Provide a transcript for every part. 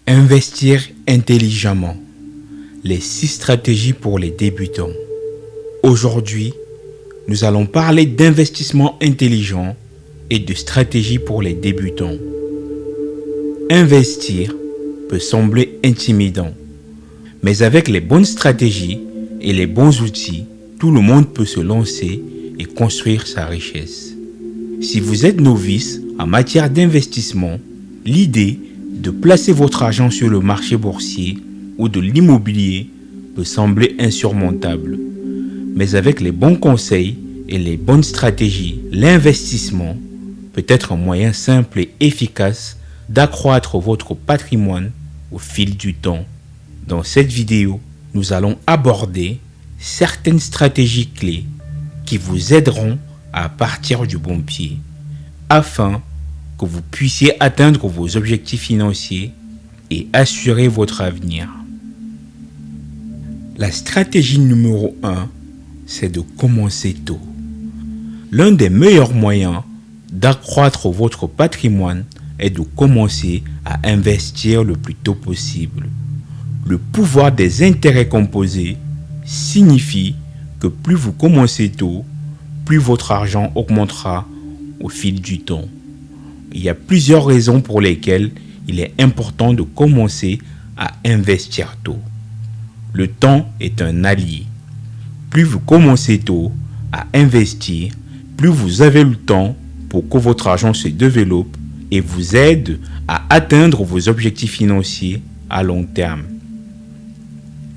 Investir intelligemment. Les 6 stratégies pour les débutants. Aujourd'hui, nous allons parler d'investissement intelligent et de stratégies pour les débutants. Investir peut sembler intimidant, mais avec les bonnes stratégies et les bons outils, tout le monde peut se lancer et construire sa richesse. Si vous êtes novice en matière d'investissement, l'idée de placer votre argent sur le marché boursier ou de l'immobilier peut sembler insurmontable. Mais avec les bons conseils et les bonnes stratégies, l'investissement peut être un moyen simple et efficace d'accroître votre patrimoine au fil du temps. Dans cette vidéo, nous allons aborder certaines stratégies clés qui vous aideront à partir du bon pied afin que vous puissiez atteindre vos objectifs financiers et assurer votre avenir. La stratégie numéro 1, c'est de commencer tôt. L'un des meilleurs moyens d'accroître votre patrimoine est de commencer à investir le plus tôt possible. Le pouvoir des intérêts composés signifie que plus vous commencez tôt, plus votre argent augmentera au fil du temps. Il y a plusieurs raisons pour lesquelles il est important de commencer à investir tôt. Le temps est un allié. Plus vous commencez tôt à investir, plus vous avez le temps pour que votre argent se développe et vous aide à atteindre vos objectifs financiers à long terme.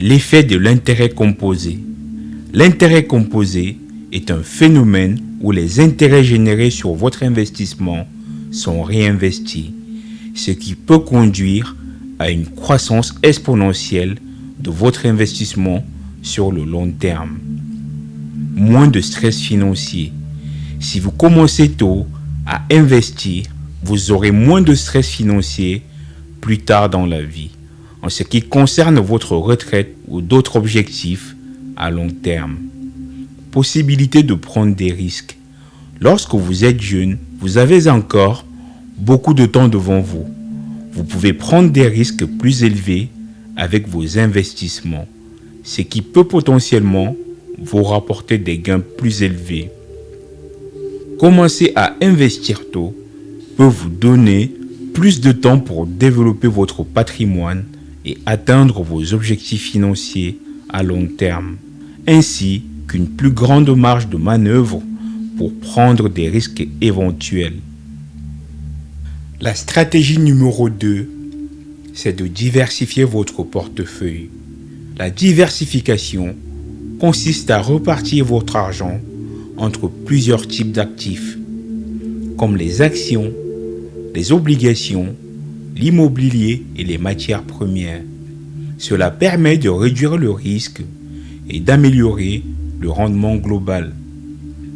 L'effet de l'intérêt composé. L'intérêt composé est un phénomène où les intérêts générés sur votre investissement sont réinvestis, ce qui peut conduire à une croissance exponentielle de votre investissement sur le long terme. Moins de stress financier. Si vous commencez tôt à investir, vous aurez moins de stress financier plus tard dans la vie, en ce qui concerne votre retraite ou d'autres objectifs à long terme. Possibilité de prendre des risques. Lorsque vous êtes jeune, vous avez encore beaucoup de temps devant vous. Vous pouvez prendre des risques plus élevés avec vos investissements, ce qui peut potentiellement vous rapporter des gains plus élevés. Commencer à investir tôt peut vous donner plus de temps pour développer votre patrimoine et atteindre vos objectifs financiers à long terme, ainsi qu'une plus grande marge de manœuvre pour prendre des risques éventuels. La stratégie numéro 2, c'est de diversifier votre portefeuille. La diversification consiste à repartir votre argent entre plusieurs types d'actifs, comme les actions, les obligations, l'immobilier et les matières premières. Cela permet de réduire le risque et d'améliorer le rendement global.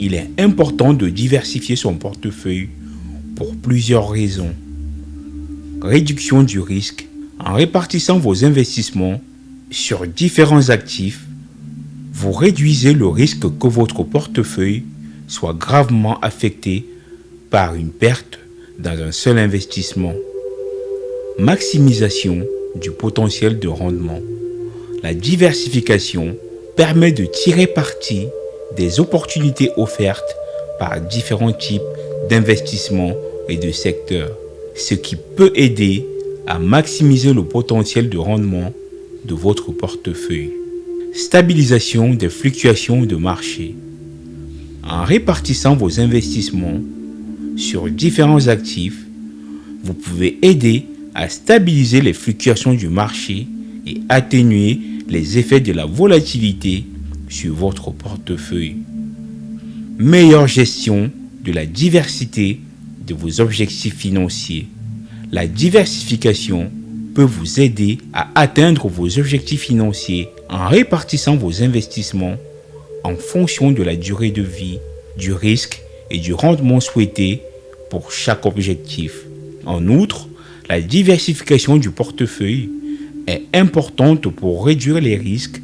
Il est important de diversifier son portefeuille pour plusieurs raisons. Réduction du risque. En répartissant vos investissements sur différents actifs, vous réduisez le risque que votre portefeuille soit gravement affecté par une perte dans un seul investissement. Maximisation du potentiel de rendement. La diversification permet de tirer parti des opportunités offertes par différents types d'investissements et de secteurs, ce qui peut aider à maximiser le potentiel de rendement de votre portefeuille. Stabilisation des fluctuations de marché. En répartissant vos investissements sur différents actifs, vous pouvez aider à stabiliser les fluctuations du marché et atténuer les effets de la volatilité sur votre portefeuille. Meilleure gestion de la diversité de vos objectifs financiers. La diversification peut vous aider à atteindre vos objectifs financiers en répartissant vos investissements en fonction de la durée de vie, du risque et du rendement souhaité pour chaque objectif. En outre, la diversification du portefeuille est importante pour réduire les risques,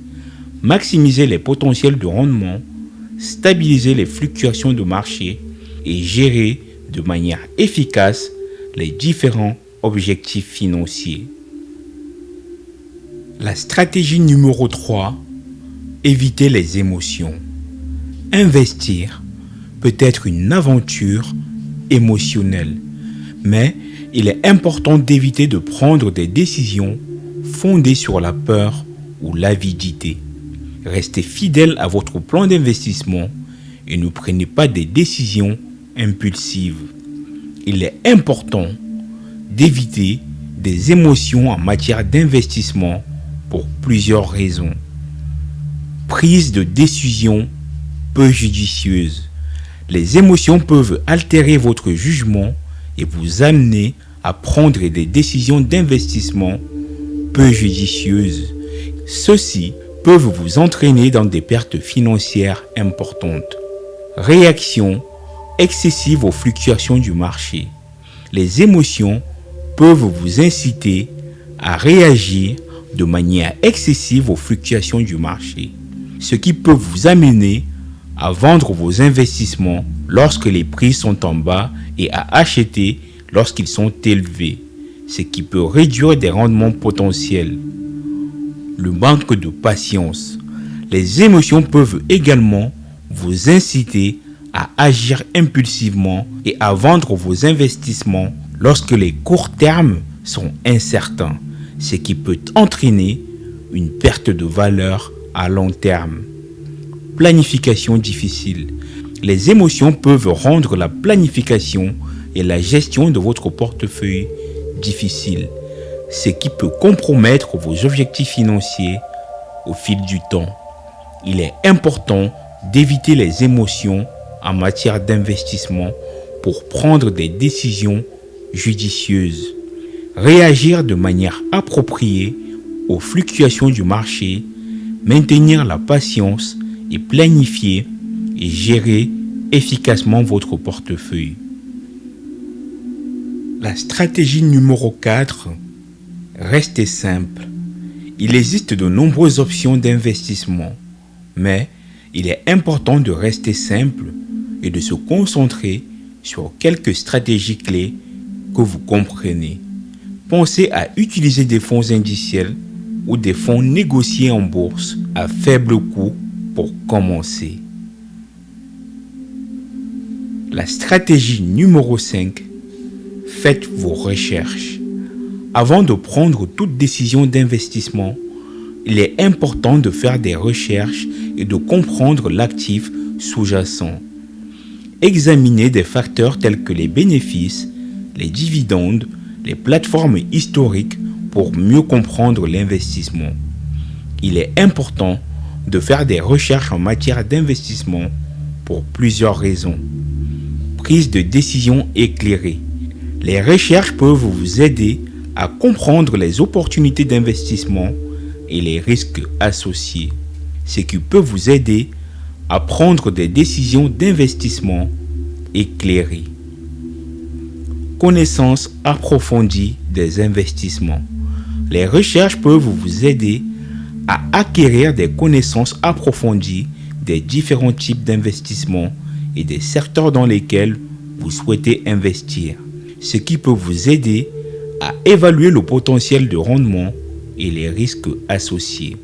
maximiser les potentiels de rendement, stabiliser les fluctuations de marché et gérer de manière efficace les différents objectifs financiers. La stratégie numéro 3, éviter les émotions. Investir peut être une aventure émotionnelle, mais il est important d'éviter de prendre des décisions fondées sur la peur ou l'avidité. Restez fidèle à votre plan d'investissement et ne prenez pas des décisions impulsives. Il est important d'éviter des émotions en matière d'investissement pour plusieurs raisons. Prise de décision peu judicieuse. Les émotions peuvent altérer votre jugement et vous amener à prendre des décisions d'investissement peu judicieuses. Ceux-ci peuvent vous entraîner dans des pertes financières importantes. Réaction excessive aux fluctuations du marché. Les émotions peuvent vous inciter à réagir de manière excessive aux fluctuations du marché, ce qui peut vous amener à vendre vos investissements lorsque les prix sont en bas et à acheter lorsqu'ils sont élevés, ce qui peut réduire des rendements potentiels. Le manque de patience. Les émotions peuvent également vous inciter à agir impulsivement et à vendre vos investissements lorsque les courts termes sont incertains, ce qui peut entraîner une perte de valeur à long terme. Planification difficile. Les émotions peuvent rendre la planification et la gestion de votre portefeuille difficile, ce qui peut compromettre vos objectifs financiers au fil du temps. Il est important d'éviter les émotions en matière d'investissement pour prendre des décisions judicieuses. Réagir de manière appropriée aux fluctuations du marché, maintenir la patience et planifier et gérer efficacement votre portefeuille. La stratégie numéro 4, restez simple. Il existe de nombreuses options d'investissement, mais il est important de rester simple et de se concentrer sur quelques stratégies clés que vous comprenez. Pensez à utiliser des fonds indiciels ou des fonds négociés en bourse à faible coût pour commencer. La stratégie numéro 5, faites vos recherches. Avant de prendre toute décision d'investissement, il est important de faire des recherches et de comprendre l'actif sous-jacent. Examinez des facteurs tels que les bénéfices, les dividendes, les plateformes historiques pour mieux comprendre l'investissement. Il est important de faire des recherches en matière d'investissement pour plusieurs raisons. Prise de décision éclairée. Les recherches peuvent vous aider à comprendre les opportunités d'investissement et les risques associés, ce qui peut vous aider à prendre des décisions d'investissement éclairées. Connaissance approfondie des investissements. Les recherches peuvent vous aider à acquérir des connaissances approfondies des différents types d'investissements et des secteurs dans lesquels vous souhaitez investir, ce qui peut vous aider à évaluer le potentiel de rendement et les risques associés.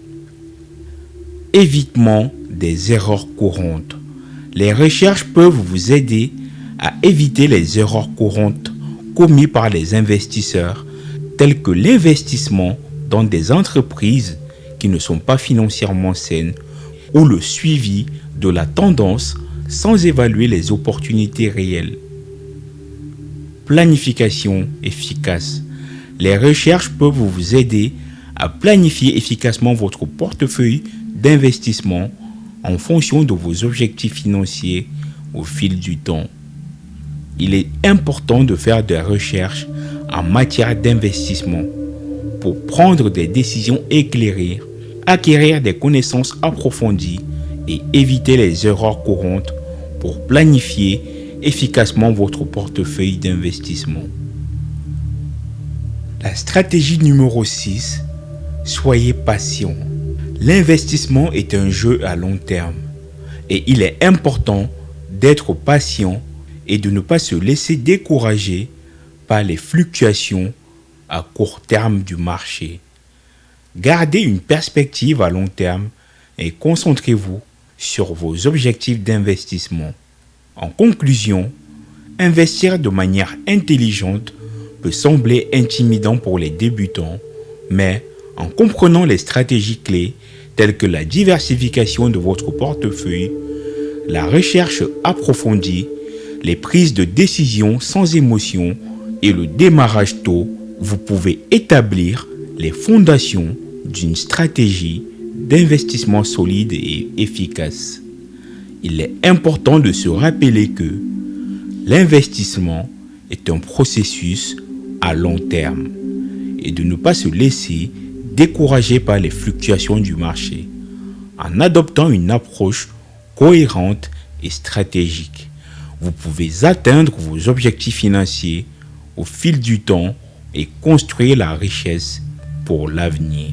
Évitement des erreurs courantes. Les recherches peuvent vous aider à éviter les erreurs courantes commises par les investisseurs, telles que l'investissement dans des entreprises qui ne sont pas financièrement saines ou le suivi de la tendance sans évaluer les opportunités réelles. Planification efficace. Les recherches peuvent vous aider à planifier efficacement votre portefeuille d'investissement en fonction de vos objectifs financiers au fil du temps. Il est important de faire des recherches en matière d'investissement pour prendre des décisions éclairées, acquérir des connaissances approfondies et éviter les erreurs courantes pour planifier efficacement votre portefeuille d'investissement. La stratégie numéro 6, soyez patient. L'investissement est un jeu à long terme et il est important d'être patient et de ne pas se laisser décourager par les fluctuations à court terme du marché. Gardez une perspective à long terme et concentrez-vous sur vos objectifs d'investissement. En conclusion, investir de manière intelligente peut sembler intimidant pour les débutants, mais en comprenant les stratégies clés telles que la diversification de votre portefeuille, la recherche approfondie, les prises de décision sans émotion et le démarrage tôt, vous pouvez établir les fondations d'une stratégie d'investissement solide et efficace. Il est important de se rappeler que l'investissement est un processus à long terme et de ne pas se laisser décourager par les fluctuations du marché. En adoptant une approche cohérente et stratégique, vous pouvez atteindre vos objectifs financiers au fil du temps et construire la richesse pour l'avenir.